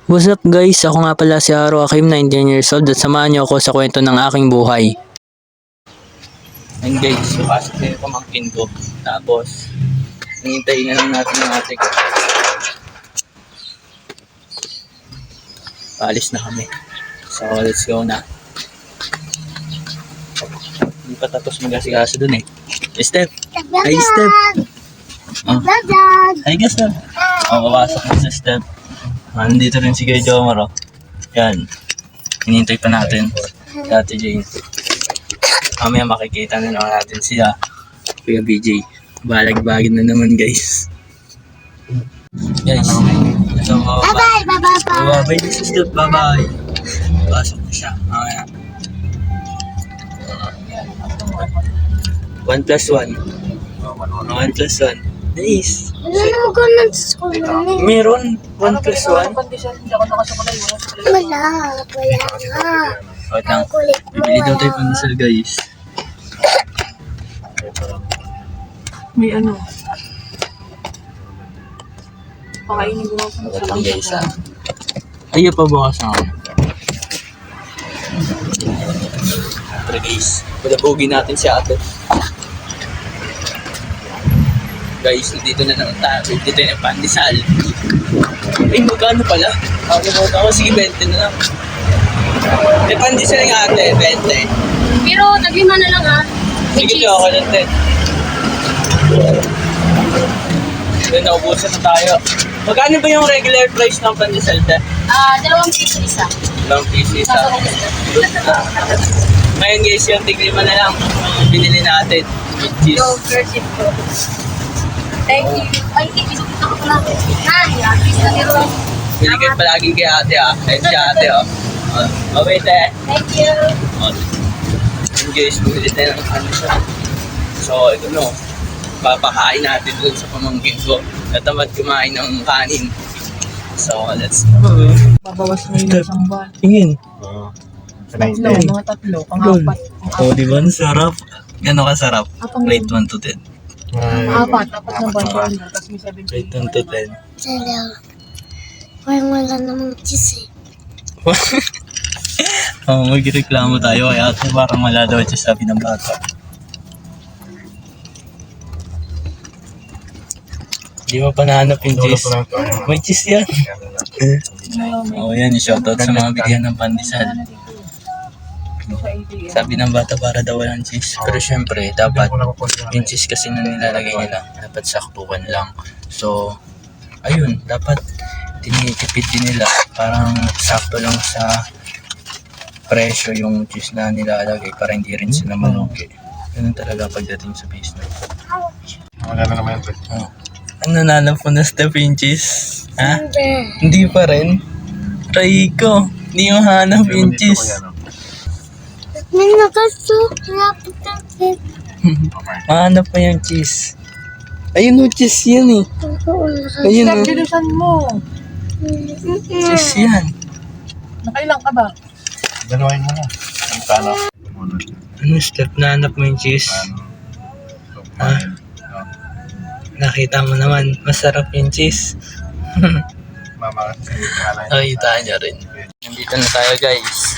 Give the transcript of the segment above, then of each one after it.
What's up guys? Ako nga pala si Haro Akim, 19 years old at samahan niyo ako sa kwento ng aking buhay. And guys, pasok na yung pamangkin ko. Tapos, hintayin na lang natin ang ate ko. Paalis na kami. So, let's go na. Hindi pa tapos mag-asikaso dun eh. Step! Hi, Step! Oh. Hi, Step! Oh, papasok na sa Step. Nandito rin si Kuya Jomar, oh. Yan. Hinintay pa natin. Dati Jane. Mamaya makikita na naman natin siya. Kuya BJ. Balag-bagin na naman, guys. Guys. So, bye-bye. Bye-bye. This is good. Bye-bye. Pasok na siya. Mamaya. 1 plus 1. 1 plus 1. Nice. Ano ko ng school na? Meron 1 plus 1. Wala nga. Wait lang. Bibili daw tayo pandesal, guys. May ano? Pakainin ko nga po. Wait lang, guys, ha. Ayaw pa bukas na ako. Pero guys, palabugi natin si ate. Guys, dito na naman tayo. Dito na yung pandesal. Ay, magkano pala? Ako, sige, 20 na lang. May pandesal nga ate, 20. Pero naglima na lang ha. Sige, di ako lang 10. Then, naubusan na tayo. Magkano ba yung regular price ng pandesal, te? 2 piso isa. 2 piso isa. Ngayon guys, yung tiglima na lang. Binili natin. With cheese. Yogurt ito. Thank you. Ay, isok ito ko lang. Ay, please na nito. Binigay palagi kay ate, ah. Ayun si ate, oh. Okay, te. Thank you. Yun guys, bumili tayo ng pandesal. So, ito no. Papakain natin dun sa pamangkin ko. Natamad kumain ng kanin. So, let's go. Babawas na yung isang buwan. Tingin. Tatlo, mga tatlo. Pang-apat. Oh, di ba? Sarap. Gano'n kasarap? Rate 1 to 10. Apat na buwan. Tapos may 7 Rate 1 to 10. Hello. Wala namang cheese eh. Oh, magreklamo tayo kaya ate parang wala daw siya sabi ng bata. Hindi mo pa nahanap yung cheese. May cheese yan. Oh, yan. Shoutout sa mga bigyan ng pandesal. Sabi ng bata para daw walang cheese. Pero syempre, dapat yung cheese kasi na nilalagay nila, dapat saktukan lang. So, ayun, dapat tinitipid din nila. Parang sakto lang sa presyo yung cheese na nilalagay para hindi rin sila malugi. Ganun talaga pagdating sa business. Maganda naman ito. Oh. Ano nanap mo na step yung cheese? Ha? Hindi. Hindi pa rin? Try ko. Hindi mo hanap yung cheese. May nakasuklap takip. Hanap mo yung cheese. Ayun o, cheese yan eh. Ayun o, Bilisan mo. cheese yan. Nakailang ka ba? Dalawain mo na. Ang talo. Ano step na hanap mo yung cheese? Ha? Nakita mo naman, masarap yung cheese. Mama, Nakita niya rin. Nandito na tayo guys.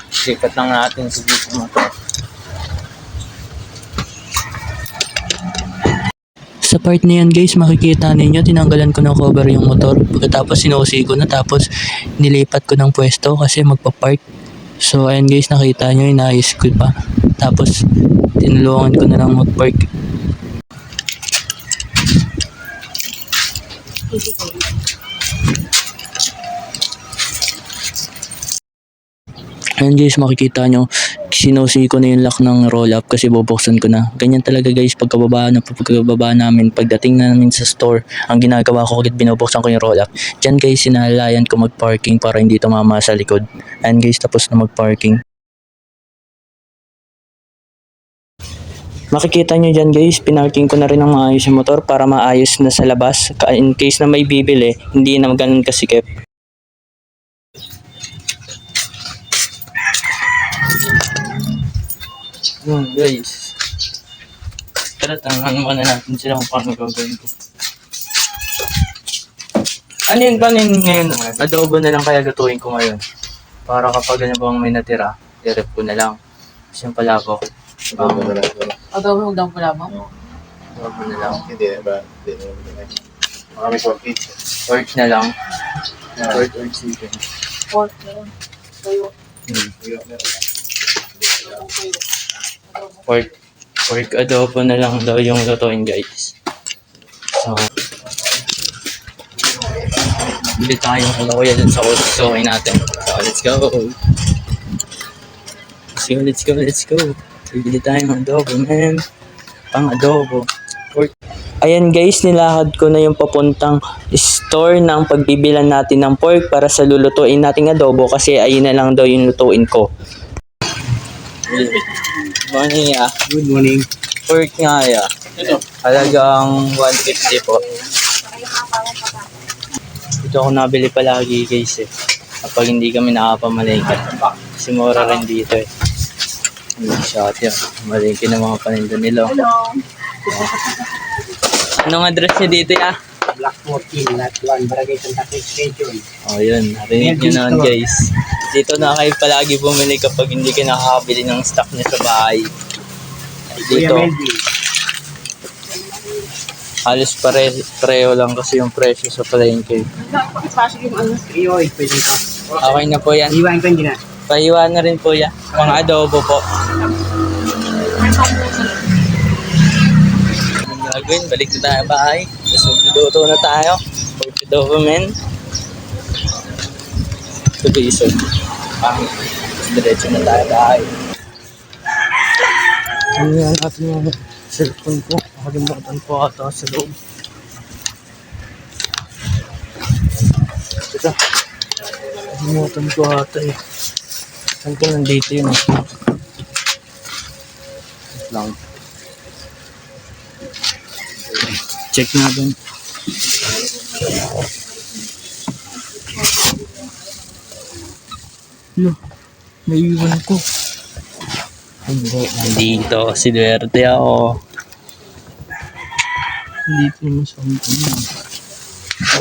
Sikat lang natin sa dito mo to. Sa part na yan guys, makikita ninyo, tinanggalan ko ng cover yung motor. Pagkatapos sinusi ko na, tapos nilipat ko ng pwesto kasi magpa-park. So ayan guys, nakita nyo, inayos ko pa. Tapos tinulungan ko na lang mag-park. Ayan guys, makikita nyo, sinusi ko na yung lock ng roll up kasi bubuksan ko na. Ganyan talaga guys, pagkababa namin, pagdating na namin sa store, ang ginagawa ko ulit, binubuksan ko yung roll up. Diyan guys, sinalayan ko mag-parking para hindi tumama sa likod. Ayan guys, tapos na mag-parking. Makikita nyo dyan guys, pinarking ko na rin ng maayos yung motor para maayos na sa labas. In case na may bibili, hindi na ganun kasikip. Guys, tara, tangan muna natin sila kung paano gagawin ko. Ano yung panin ngayon? Adobo na lang kaya lutuin ko ngayon. Para kapag ano bang may natira, i-rep ko na lang. Kasi yung palabok. Adobo na lang. Adobo yung dang pula mo? Adobo na lang. Hindi ba? Hindi na. Mga may pork cake. Pork na lang. Pork or chicken. Pork meron. Tuyo. Pork adobo na lang daw yung lutuin, guys. So, bili tayo ng kuya dun sa kusukin natin. So, let's go. Let's go. Bibili tayo ng adobo, man. Pang adobo. Pork. Ayan guys, nilakad ko na yung papuntang store ng pagbibilan natin ng pork para sa lulutuin nating adobo kasi ayun na lang daw yung lutuin ko. Good morning, ah. Good morning. Pork nga, ya. Halagang 150 po. Ito ako nabili palagi guys eh. Kapag hindi kami nakapamalengke. Kasi mura rin dito eh. Shot yun. Malengke ng mga paninda nila. Anong address niya dito ya? Block 14, Lot 1, Barangay Santa Cruz, Quezon. Oh yun, narinig nyo naman guys. Dito na kayo palagi bumili kapag hindi kayo nakakabili ng stock niya sa bahay. Kuya Dito, Melvin. halos pareho lang kasi yung presyo sa palengke. Pasok yung ano. Iyoy, pwede ka. Okay na po yan. Iwain ko hindi na. Pahiwa na rin po yan. Mga adobo po. Anong gagawin? Balik na tayo bahay. Tapos magluluto na tayo. Pork adobo, men. Tuloy iso. Diretso na tayo bahay. Ano yan natin yung cellphone ko? Nakalimutan ko ata sa loob. Ito. Nakalimutan ko ata eh. Saan ko nandito yun? Wait lang. Check natin. Lo, naiiwan ko. Nandito. Sinuwerte ako. Nandito naman sa akin.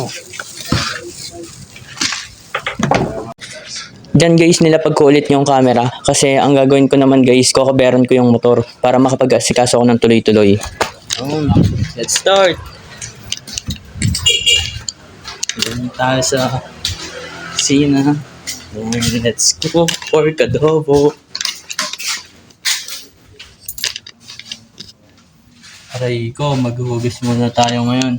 Oh. Diyan guys, nilapag ko ulit yung camera kasi ang gagawin ko naman guys, kukaberan ko yung motor para makapag-asikaso ako ng tuloy-tuloy. Let's start! Doon tayo sa kusina. Let's go! Pork adobo! Aray ko, maghuhugas muna tayo ngayon.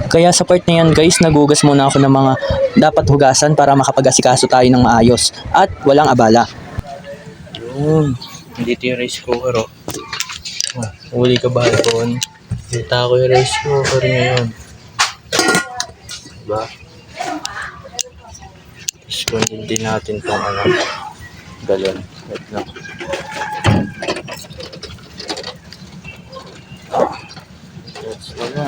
Kaya sa part na yan guys, nagugas muna ako ng mga dapat hugasan para makapag-asikaso tayo ng maayos at walang abala. Yun, dito yung rice cooker oh. Uli ka ba doon? Kita ko yung rice cooker ngayon. Diba? Tapos kunin din natin itong galon. Wait lang. That's wala.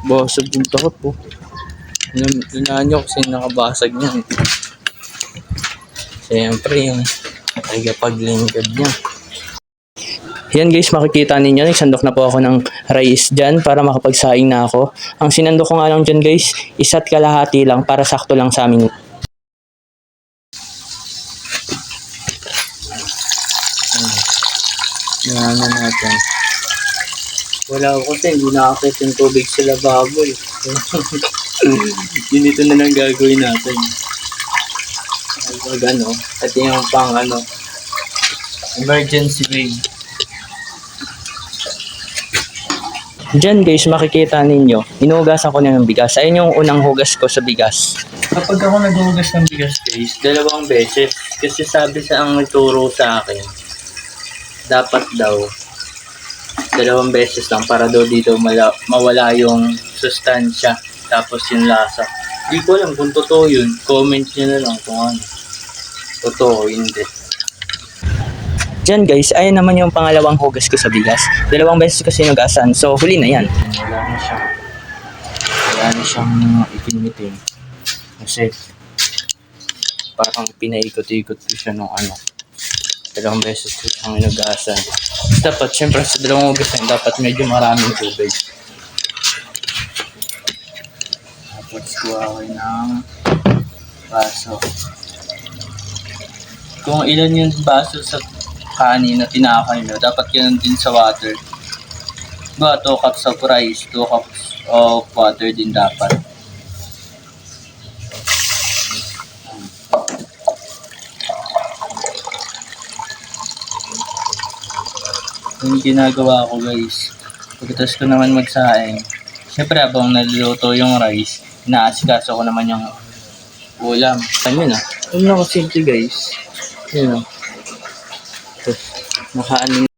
Basag yung takot po. Inaan nyo kasi nakabasag niyan. Siyempre yung tagapaglingkod niya. Yan guys, makikita ninyo, nagsandok na po ako ng rice dyan para makapagsaing na ako. Ang sinandok ko nga lang dyan guys, 1.5 lang para sakto lang sa amin. Yan na natin. Wala ko kasi, hindi nakakit yung tubig sa lababo eh. Yun ito na lang gagawin natin. Pag ano, at yung pang ano, emergency way. Diyan guys, makikita ninyo, inuhugasan ko na ng bigas. Ayun yung unang hugas ko sa bigas. Kapag ako naghuhugas ng bigas guys, 2 beses. Kasi sabi sa ang nagturo sa akin, dapat daw 2 beses lang para daw dito mawala yung sustansya tapos yung lasa. Di ko alam kung totoo yun. Comment nyo na lang kung ano. Totoo, hindi. Diyan guys, ayan naman yung pangalawang hugas ko sa bigas. 2 beses kasi sinugasan. So huli na yan. Wala na siyang itin-itin. Kasi parang pinaikot-ikot ko siya ng ano. Dalawang beses ko siyang inugasan. Dapat, syempre sa dalawang ugasan, dapat medyo maraming tubig. Tapos kuha ko ng baso. Kung ilan yung baso sa kanin na tinakay nyo, dapat ganun din sa water. Diba, 2 cups of rice, 2 cups of water din dapat. Yung ginagawa ko guys, pagkatapos ko naman magsaing, syempre habang naluluto yung rice, inaasikaso ko naman yung ulam. Ayun na. Ayun na ko simple guys. Yun na. Tapos, nakaano